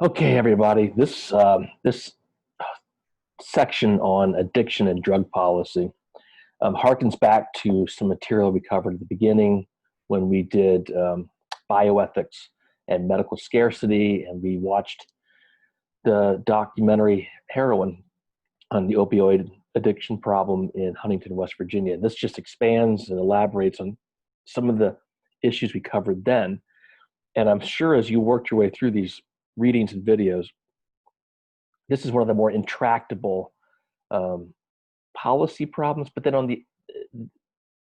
Okay, everybody. This section on addiction and drug policy harkens back to some material we covered at the beginning when we did bioethics and medical scarcity, and we watched the documentary Heroin on the opioid addiction problem in Huntington, West Virginia. And this just expands and elaborates on some of the issues we covered then. And I'm sure as you worked your way through these readings and videos, this is one of the more intractable um, policy problems. But then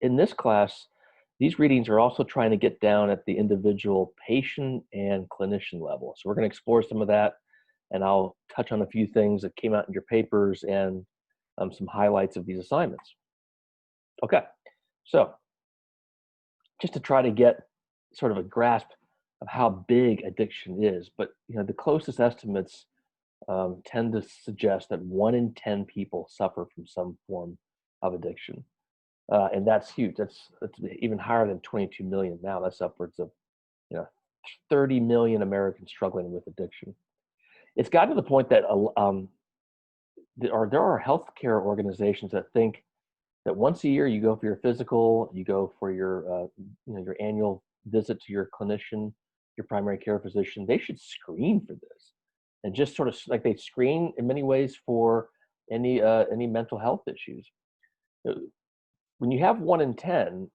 in this class, these readings are also trying to get down at the individual patient and clinician level. So we're going to explore some of that, and I'll touch on a few things that came out in your papers and some highlights of these assignments. Okay, so just to try to get sort of a grasp of how big addiction is, but the closest estimates tend to suggest that 1 in 10 people suffer from some form of addiction. And that's huge. That's even higher than 22 million now. That's upwards of, you know, 30 million Americans struggling with addiction. It's gotten to the point that there are healthcare organizations that think that once a year you go for your physical, you go for your annual visit to your clinician, your primary care physician. They should screen for this, and just sort of like they screen in many ways for any mental health issues. When you have 1 in 10,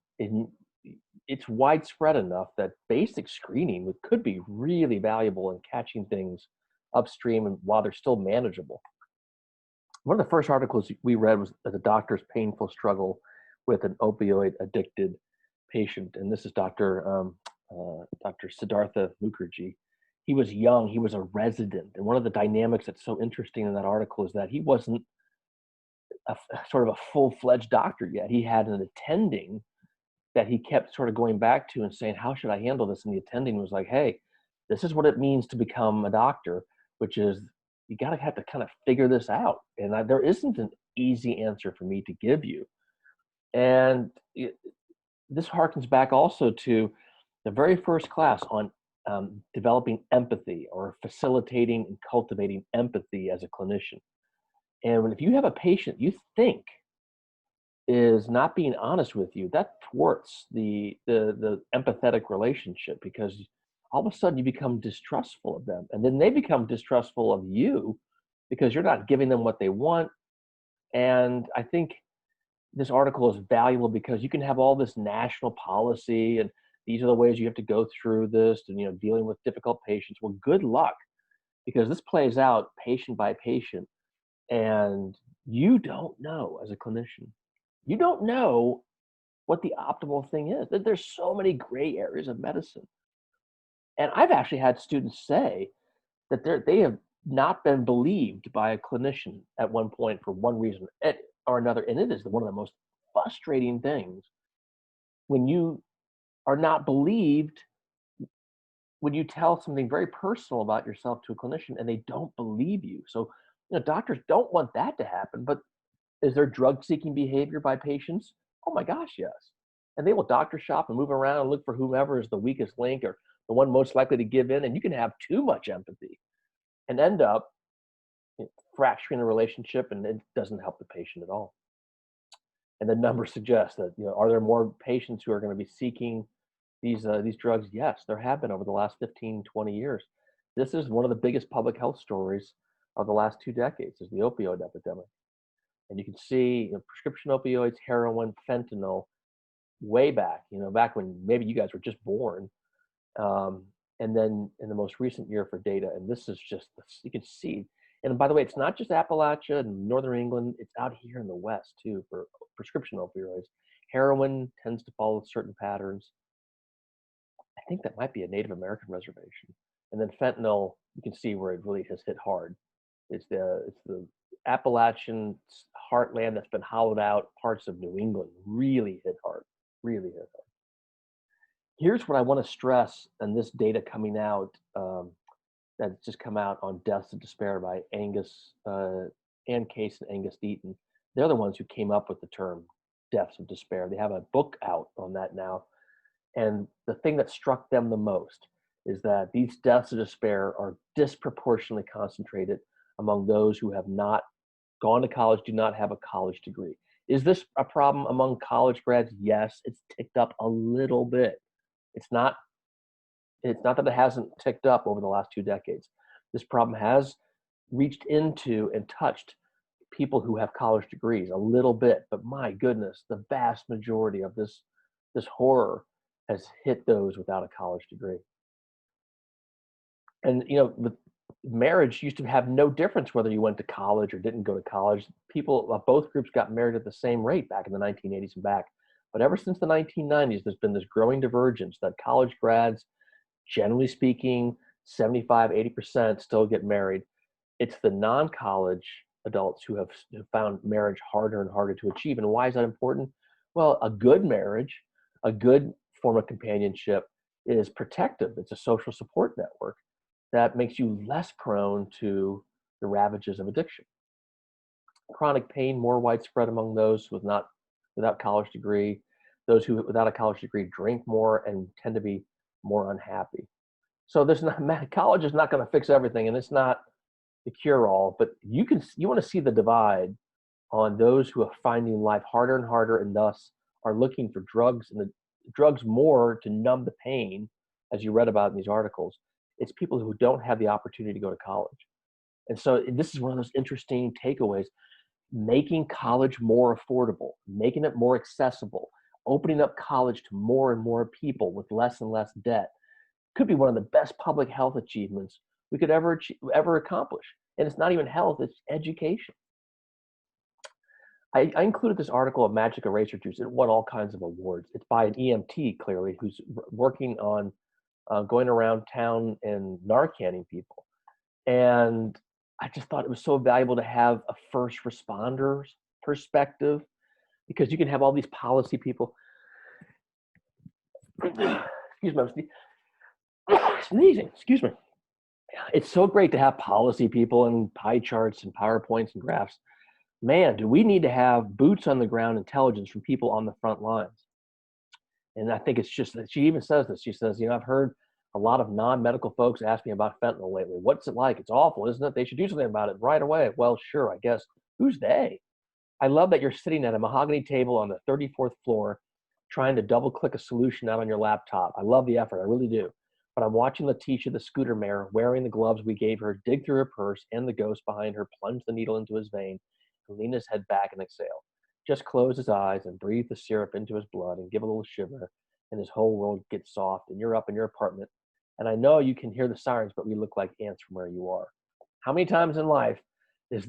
it's widespread enough that basic screening could be really valuable in catching things upstream and while they're still manageable. One of the first articles we read was the doctor's painful struggle with an opioid addicted patient, and this is Dr. Siddhartha Mukherjee. He was young, he was a resident, and one of the dynamics that's so interesting in that article is that he wasn't sort of a full-fledged doctor yet. He had an attending that he kept sort of going back to and saying, how should I handle this? And the attending was like, hey, this is what it means to become a doctor, which is you got to have to kind of figure this out. And there isn't an easy answer for me to give you. And this harkens back also to the very first class on developing empathy, or facilitating and cultivating empathy as a clinician. And if you have a patient you think is not being honest with you, that thwarts the empathetic relationship, because all of a sudden you become distrustful of them, and then they become distrustful of you because you're not giving them what they want. And I think this article is valuable because you can have all this national policy, and these are the ways you have to go through this, and dealing with difficult patients. Well, good luck, because this plays out patient by patient, and you don't know as a clinician. You don't know what the optimal thing is. There's so many gray areas of medicine. And I've actually had students say that they have not been believed by a clinician at one point for one reason or another. And it is one of the most frustrating things when you are not believed, when you tell something very personal about yourself to a clinician and they don't believe you. So, doctors don't want that to happen, but is there drug-seeking behavior by patients? Oh my gosh, yes. And they will doctor shop and move around and look for whomever is the weakest link or the one most likely to give in. And you can have too much empathy and end up fracturing the relationship, and it doesn't help the patient at all. And the numbers suggest that, are there more patients who are going to be seeking these drugs? Yes, there have been over the last 15, 20 years. This is one of the biggest public health stories of the last 2 decades, is the opioid epidemic. And you can see prescription opioids, heroin, fentanyl, way back, back when maybe you guys were just born. And then in the most recent year for data, and this is just, you can see. And by the way, it's not just Appalachia and Northern England, it's out here in the West too for prescription opioids. Heroin tends to follow certain patterns. I think that might be a Native American reservation. And then fentanyl, you can see where it really has hit hard. It's the Appalachian heartland that's been hollowed out. Parts of New England really hit hard, really hit hard. Here's what I want to stress, and this data coming out that's just come out on Deaths of Despair by Ann Case and Angus Deaton. They're the ones who came up with the term Deaths of Despair. They have a book out on that now. And the thing that struck them the most is that these deaths of despair are disproportionately concentrated among those who have not gone to college, do not have a college degree. Is this a problem among college grads? Yes, it's ticked up a little bit. It's not that it hasn't ticked up over the last 2 decades. This problem has reached into and touched people who have college degrees a little bit, but my goodness, the vast majority of this horror has hit those without a college degree. And with marriage used to have no difference whether you went to college or didn't go to college. People of both groups got married at the same rate back in the 1980s and back. But ever since the 1990s, there's been this growing divergence that college grads, generally speaking, 75, 80% still get married. It's the non-college adults who have found marriage harder and harder to achieve. And why is that important? Well, a good marriage, a good form of companionship is protective. It's a social support network that makes you less prone to the ravages of addiction. Chronic pain more widespread among those without college degree. Those who without a college degree drink more and tend to be more unhappy. So college is not going to fix everything, and it's not the cure-all. But you want to see the divide on those who are finding life harder and harder, and thus are looking for drugs and the drugs more to numb the pain, as you read about in these articles. It's people who don't have the opportunity to go to college. And so this is one of those interesting takeaways, making college more affordable, making it more accessible, opening up college to more and more people with less and less debt could be one of the best public health achievements we could ever accomplish. And it's not even health, it's education. I included this article of magic eraser juice. It won all kinds of awards. It's by an EMT, clearly, who's working on going around town and Narcanning people. And I just thought it was so valuable to have a first responder's perspective, because you can have all these policy people. Excuse me, I'm sneezing. Excuse me. It's so great to have policy people and pie charts and PowerPoints and graphs. Man, do we need to have boots on the ground intelligence from people on the front lines? And I think it's just that she even says this. She says, I've heard a lot of non-medical folks ask me about fentanyl lately. What's it like? It's awful, isn't it? They should do something about it right away. Well, sure, I guess. Who's they? I love that you're sitting at a mahogany table on the 34th floor trying to double-click a solution out on your laptop. I love the effort. I really do. But I'm watching Letitia, the scooter mare, wearing the gloves we gave her, dig through her purse, and the ghost behind her plunge the needle into his vein, and lean his head back and exhale. Just close his eyes and breathe the syrup into his blood and give a little shiver, and his whole world gets soft, and you're up in your apartment. And I know you can hear the sirens, but we look like ants from where you are. How many times in life there's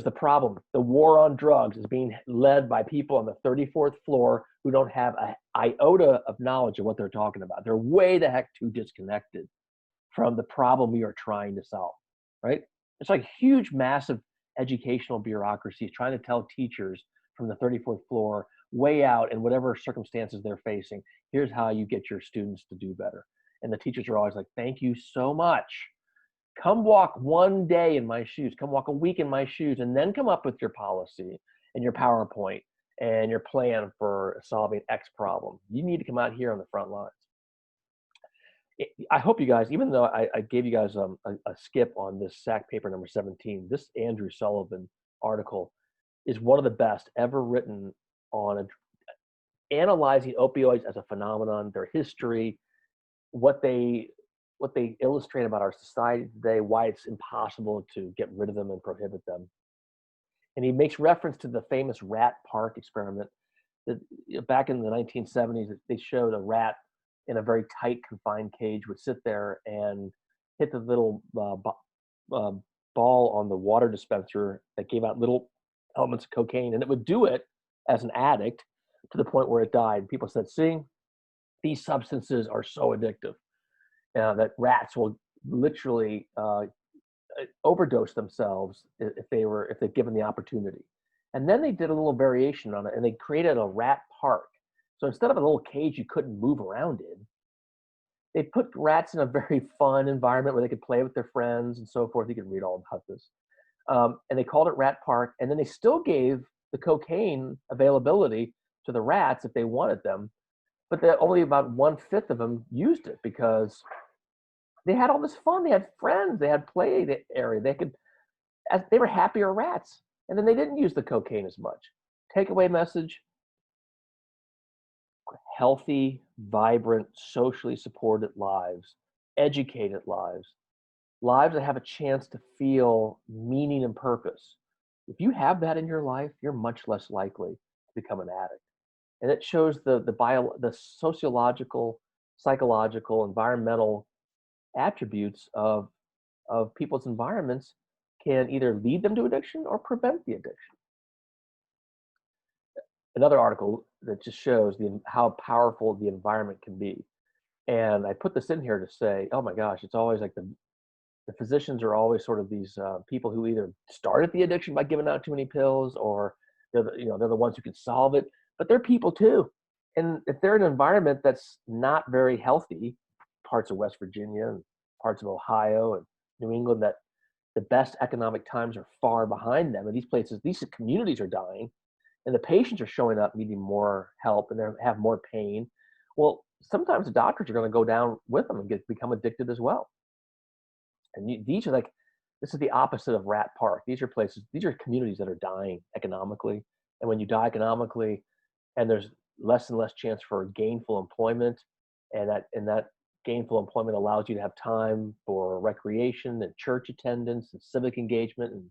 the problem? The war on drugs is being led by people on the 34th floor who don't have an iota of knowledge of what they're talking about. They're way the heck too disconnected from the problem we are trying to solve, right? It's like huge, massive educational bureaucracies trying to tell teachers from the 34th floor, way out in whatever circumstances they're facing, here's how you get your students to do better. And the teachers are always like, thank you so much. Come walk one day in my shoes. Come walk a week in my shoes, and then come up with your policy and your PowerPoint and your plan for solving X problem. You need to come out here on the front lines. I hope you guys, even though I gave you guys a skip on this SAC paper number 17, this Andrew Sullivan article is one of the best ever written on analyzing opioids as a phenomenon, their history, what they illustrate about our society today, why it's impossible to get rid of them and prohibit them. And he makes reference to the famous rat park experiment that back in the 1970s, they showed a rat in a very tight confined cage would sit there and hit the little ball on the water dispenser that gave out little elements of cocaine, and it would do it as an addict to the point where it died. People said, see, these substances are so addictive that rats will literally overdose themselves if they're given the opportunity. And then they did a little variation on it, and they created a rat park. So instead of a little cage you couldn't move around in, they put rats in a very fun environment where they could play with their friends and so forth. You can read all about this. And they called it Rat Park. And then they still gave the cocaine availability to the rats if they wanted them. But only about 1/5 of them used it because They had all this fun. They had friends. They had play area. They were happier rats. And then they didn't use the cocaine as much. Takeaway message: healthy, vibrant, socially supported lives, educated lives, lives that have a chance to feel meaning and purpose. If you have that in your life, you're much less likely to become an addict. And it shows the sociological, psychological, environmental attributes of people's environments can either lead them to addiction or prevent the addiction. Another article that just shows how powerful the environment can be. And I put this in here to say, oh my gosh, it's always like the physicians are always sort of these people who either started the addiction by giving out too many pills, or they're the ones who can solve it, but they're people too. And if they're in an environment that's not very healthy, parts of West Virginia and parts of Ohio and New England, that the best economic times are far behind them, and these communities are dying, and the patients are showing up needing more help, and they have more pain. Well, sometimes the doctors are going to go down with them and become addicted as well. And this is the opposite of Rat Park. These are communities that are dying economically. And when you die economically, and there's less and less chance for gainful employment, and that gainful employment allows you to have time for recreation and church attendance and civic engagement and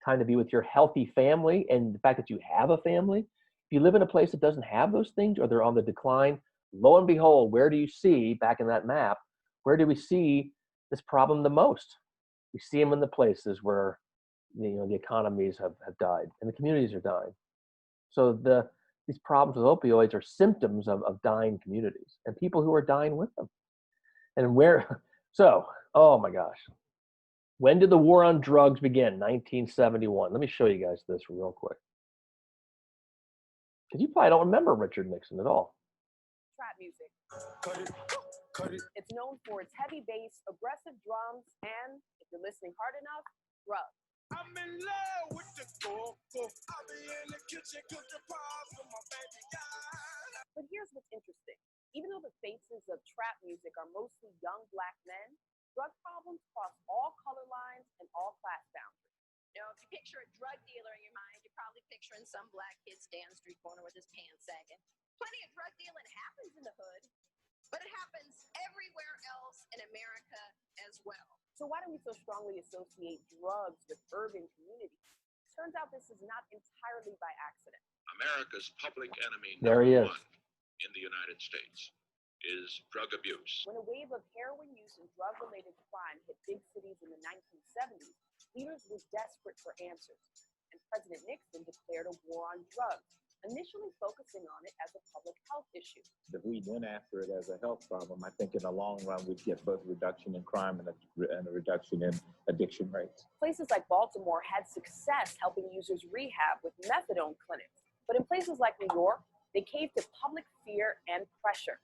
time to be with your healthy family, and the fact that you have a family. If you live in a place that doesn't have those things, or they're on the decline, lo and behold, where do you see, back in that map, where do we see this problem the most? We see them in the places where the economies have died and the communities are dying. So these problems with opioids are symptoms of dying communities and people who are dying with them. And oh my gosh. When did the war on drugs begin? 1971. Let me show you guys this real quick. Because you probably don't remember Richard Nixon at all. Trap music. Cut it. It's known for its heavy bass, aggressive drums, and, if you're listening hard enough, drugs. I'm in love with the coco. I'll be in the kitchen cooking pies for my baby. But here's what's interesting. Even though the faces of trap music are mostly young Black men, drug problems cross all color lines and all class boundaries. If you picture a drug dealer in your mind, you're probably picturing some Black kid standing street corner with his pants sagging. Plenty of drug dealing happens in the hood, but it happens everywhere else in America as well. So why do we so strongly associate drugs with urban communities? Turns out this is not entirely by accident. America's public enemy There he is. #1 in the United States is drug abuse. When a wave of heroin use and drug-related crime hit big cities in the 1970s, leaders were desperate for answers, and President Nixon declared a war on drugs, initially focusing on it as a public health issue. If we went after it as a health problem, I think in the long run we'd get both a reduction in crime and a reduction in addiction rates. Places like Baltimore had success helping users rehab with methadone clinics, but in places like New York, they caved to public fear and pressure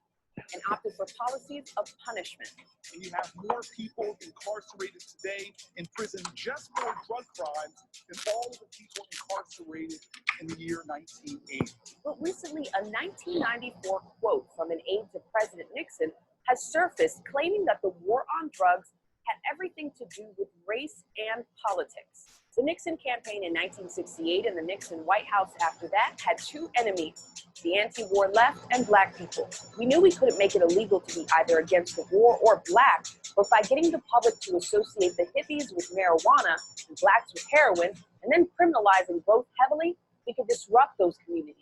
and opted for policies of punishment. And you have more people incarcerated today in prison just for drug crimes than all of the people incarcerated in the year 1980. But recently, a 1994 quote from an aide to President Nixon has surfaced claiming that the war on drugs had everything to do with race and politics. The Nixon campaign in 1968 and the Nixon White House after that had two enemies, the anti-war left and Black people. We knew we couldn't make it illegal to be either against the war or Black, but by getting the public to associate the hippies with marijuana and Blacks with heroin, and then criminalizing both heavily, we could disrupt those communities.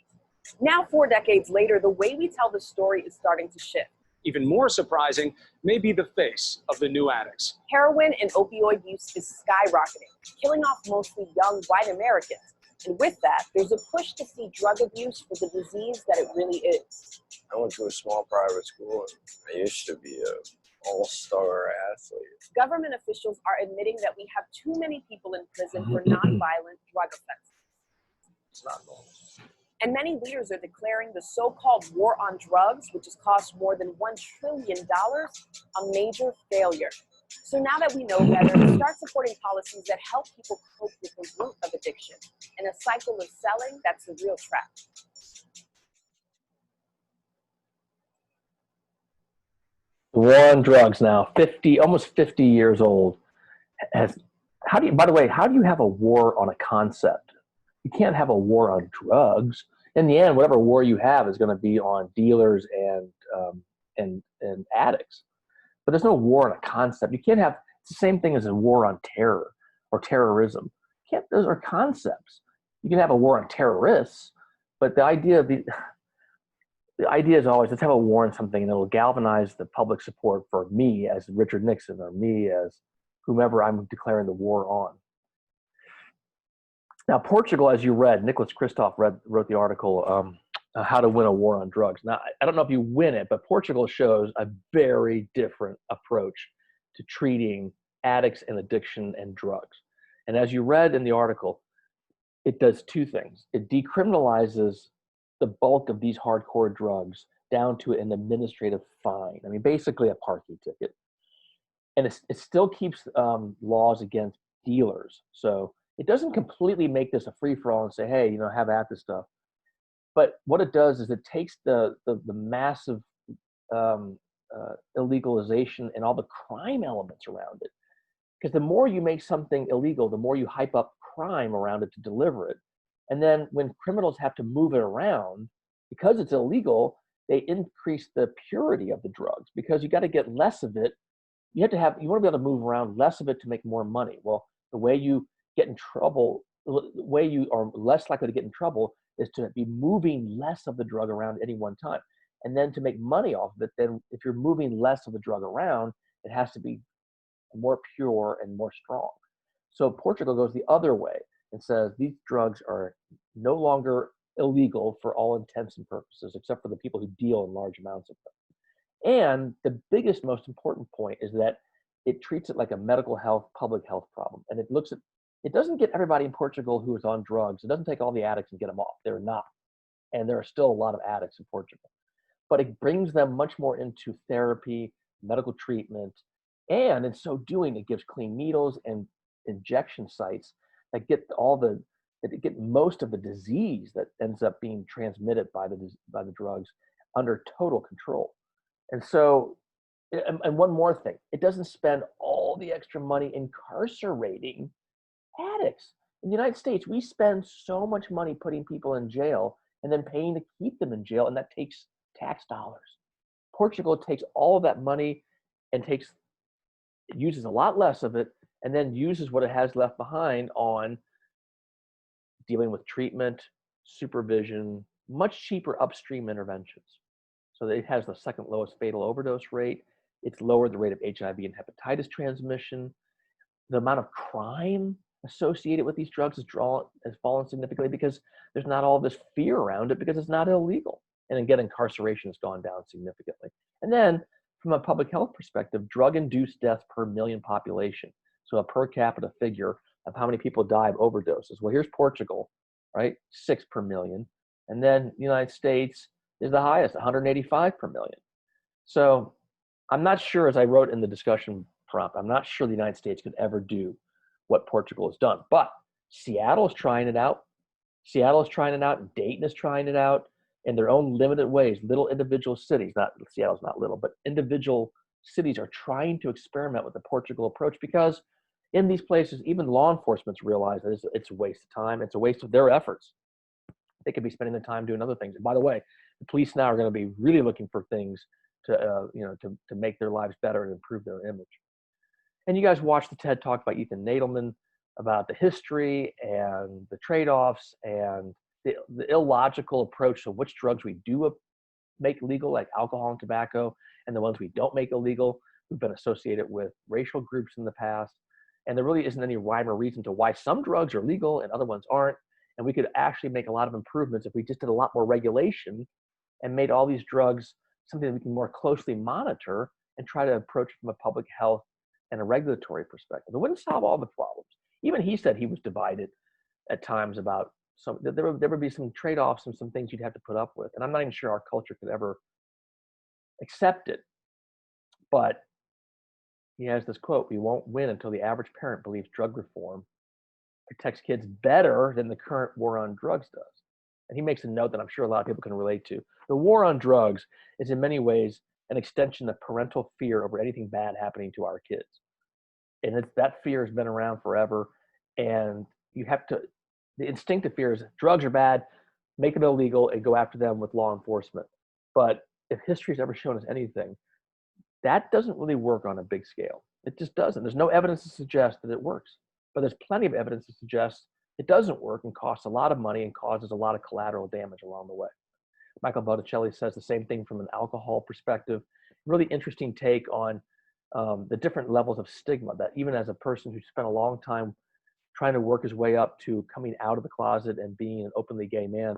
Now, 4 decades later, the way we tell the story is starting to shift. Even more surprising may be the face of the new addicts. Heroin and opioid use is skyrocketing, killing off mostly young white Americans. And with that, there's a push to see drug abuse for the disease that it really is. I went to a small private school and I used to be an all-star athlete. Government officials are admitting that we have too many people in prison for nonviolent drug offenses. It's not normal. And many leaders are declaring the so-called war on drugs, which has cost more than $1 trillion, a major failure. So now that we know better, start supporting policies that help people cope with the root of addiction and a cycle of selling that's the real trap. The war on drugs now, almost 50 years old. By the way, how do you have a war on a concept? You can't have a war on drugs. In the end, whatever war you have is going to be on dealers and addicts. But there's no war on a concept. You can't have, it's the same thing as a war on terror or terrorism. Those are concepts. You can have a war on terrorists, but the idea is always, let's have a war on something and it'll galvanize the public support for me as Richard Nixon or me as whomever I'm declaring the war on. Now, Portugal, as you read, Nicholas Kristof wrote the article, How to Win a War on Drugs. Now, I don't know if you win it, but Portugal shows a very different approach to treating addicts and addiction and drugs. And as you read in the article, it does two things. It decriminalizes the bulk of these hardcore drugs down to an administrative fine. I mean, basically a parking ticket. And it still keeps laws against dealers. So it doesn't completely make this a free-for-all and say, hey, have at this stuff. But what it does is it takes the massive illegalization and all the crime elements around it. Because the more you make something illegal, the more you hype up crime around it to deliver it. And then when criminals have to move it around, because it's illegal, they increase the purity of the drugs because you got to get less of it. You want to be able to move around less of it to make more money. Well, the way you get in trouble, the way you are less likely to get in trouble is to be moving less of the drug around at any one time. And then to make money off of it, then if you're moving less of the drug around, it has to be more pure and more strong. So Portugal goes the other way and says these drugs are no longer illegal for all intents and purposes, except for the people who deal in large amounts of them. And the biggest, most important point is that it treats it like a medical health, public health problem. And it doesn't get everybody in Portugal who is on drugs. It doesn't take all the addicts and get them off. They're not. And there are still a lot of addicts in Portugal. But it brings them much more into therapy, medical treatment, and in so doing, it gives clean needles and injection sites that get most of the disease that ends up being transmitted by the drugs under total control. And so, and one more thing, it doesn't spend all the extra money incarcerating addicts. In the United States, we spend so much money putting people in jail and then paying to keep them in jail, and that takes tax dollars. Portugal takes all of that money and uses a lot less of it, and then uses what it has left behind on dealing with treatment, supervision, much cheaper upstream interventions. So it has the second lowest fatal overdose rate. It's lowered the rate of HIV and hepatitis transmission. The amount of crime associated with these drugs has fallen significantly because there's not all this fear around it because it's not illegal. And again, incarceration has gone down significantly. And then from a public health perspective, drug-induced deaths per million population. So a per capita figure of how many people die of overdoses. Well, here's Portugal, right? 6 per million. And then the United States is the highest, 185 per million. So I'm not sure, as I wrote in the discussion prompt, I'm not sure the United States could ever do what Portugal has done. But Seattle is trying it out. Dayton is trying it out in their own limited ways. Little individual cities, Seattle's not little, but individual cities are trying to experiment with the Portugal approach because in these places, even law enforcement's realize that it's a waste of time. It's a waste of their efforts. They could be spending their time doing other things. And by the way, the police now are going to be really looking for things to make their lives better and improve their image. And you guys watched the TED Talk by Ethan Nadelman about the history and the trade-offs and the illogical approach to which drugs we do make legal, like alcohol and tobacco, and the ones we don't make illegal, who've been associated with racial groups in the past. And there really isn't any rhyme or reason to why some drugs are legal and other ones aren't. And we could actually make a lot of improvements if we just did a lot more regulation and made all these drugs something that we can more closely monitor and try to approach from a public health and a regulatory perspective. It wouldn't solve all the problems. Even he said he was divided at times about there would be some trade-offs and some things you'd have to put up with. And I'm not even sure our culture could ever accept it. But he has this quote, "We won't win until the average parent believes drug reform protects kids better than the current war on drugs does." And he makes a note that I'm sure a lot of people can relate to. The war on drugs is in many ways an extension of parental fear over anything bad happening to our kids. And that fear has been around forever. And you have to, the instinctive fear is drugs are bad, make them illegal and go after them with law enforcement. But if history's ever shown us anything, that doesn't really work on a big scale. It just doesn't. There's no evidence to suggest that it works. But there's plenty of evidence to suggest it doesn't work and costs a lot of money and causes a lot of collateral damage along the way. Michael Botticelli says the same thing from an alcohol perspective. Really interesting take on the different levels of stigma that even as a person who spent a long time trying to work his way up to coming out of the closet and being an openly gay man,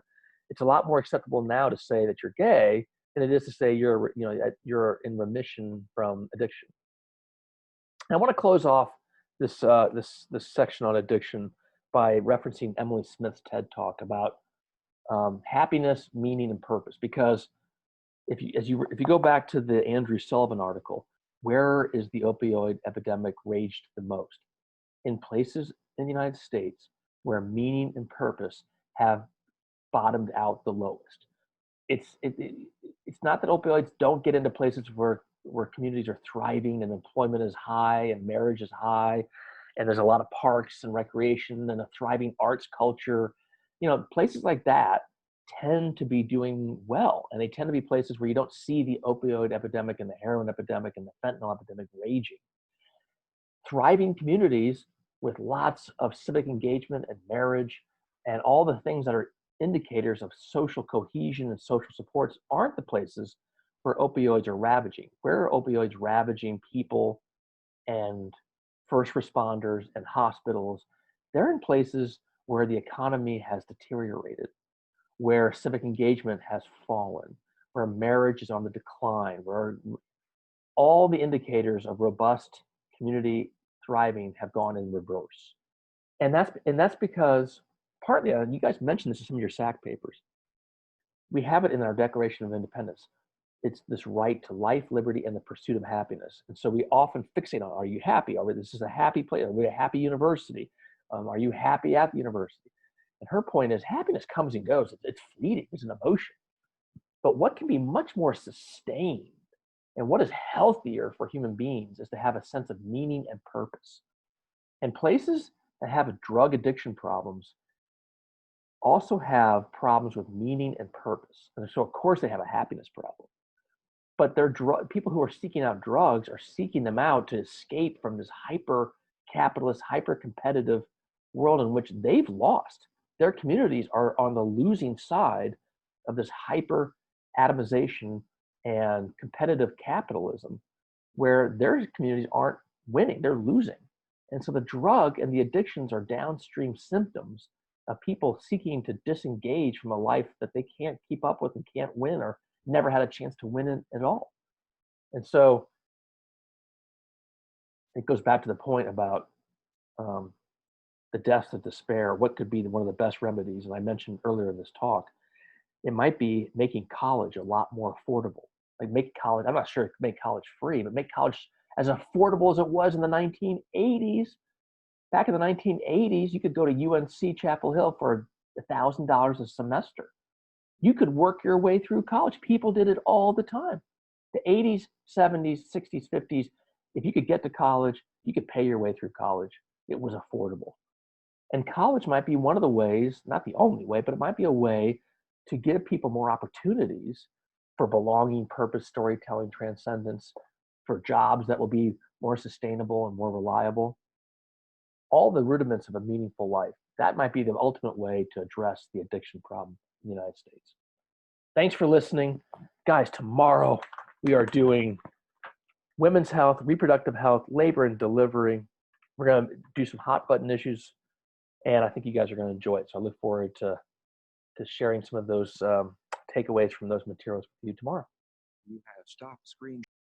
it's a lot more acceptable now to say that you're gay than it is to say you're in remission from addiction. And I want to close off this section on addiction by referencing Emily Smith's TED Talk about happiness, meaning, and purpose. Because if you go back to the Andrew Sullivan article, where is the opioid epidemic raged the most? In places in the United States where meaning and purpose have bottomed out the lowest. It's not that opioids don't get into places where communities are thriving and employment is high and marriage is high and there's a lot of parks and recreation and a thriving arts culture. Places like that tend to be doing well, and they tend to be places where you don't see the opioid epidemic and the heroin epidemic and the fentanyl epidemic raging. Thriving communities with lots of civic engagement and marriage and all the things that are indicators of social cohesion and social supports aren't the places where opioids are ravaging. Where are opioids ravaging people and first responders and hospitals? They're in places where the economy has deteriorated, where civic engagement has fallen, where marriage is on the decline, where all the indicators of robust community thriving have gone in reverse. And that's because partly, you guys mentioned this in some of your SAC papers, we have it in our Declaration of Independence. It's this right to life, liberty, and the pursuit of happiness. And so we often fixate on, are you happy? This is a happy place? Are we a happy university? Are you happy at the university? And her point is happiness comes and goes. It's fleeting. It's an emotion. But what can be much more sustained and what is healthier for human beings is to have a sense of meaning and purpose. And places that have drug addiction problems also have problems with meaning and purpose. And so, of course, they have a happiness problem. But people who are seeking out drugs are seeking them out to escape from this hyper-capitalist, hyper-competitive world in which they've lost. Their communities are on the losing side of this hyper-atomization and competitive capitalism where their communities aren't winning, they're losing. And so the drug and the addictions are downstream symptoms of people seeking to disengage from a life that they can't keep up with and can't win or never had a chance to win in at all. And so it goes back to the point about the deaths of despair. What could be one of the best remedies? And I mentioned earlier in this talk, it might be making college a lot more affordable. Like make college, I'm not sure make college free, but make college as affordable as it was in the 1980s. Back in the 1980s, you could go to UNC Chapel Hill for $1,000 a semester. You could work your way through college. People did it all the time. The 80s, 70s, 60s, 50s, if you could get to college, you could pay your way through college. It was affordable. And college might be one of the ways, not the only way, but it might be a way to give people more opportunities for belonging, purpose, storytelling, transcendence, for jobs that will be more sustainable and more reliable. All the rudiments of a meaningful life. That might be the ultimate way to address the addiction problem in the United States. Thanks for listening. Guys, tomorrow we are doing women's health, reproductive health, labor and delivery. We're going to do some hot button issues, and I think you guys are going to enjoy it. So I look forward to sharing some of those takeaways from those materials with you tomorrow. You have stopped screen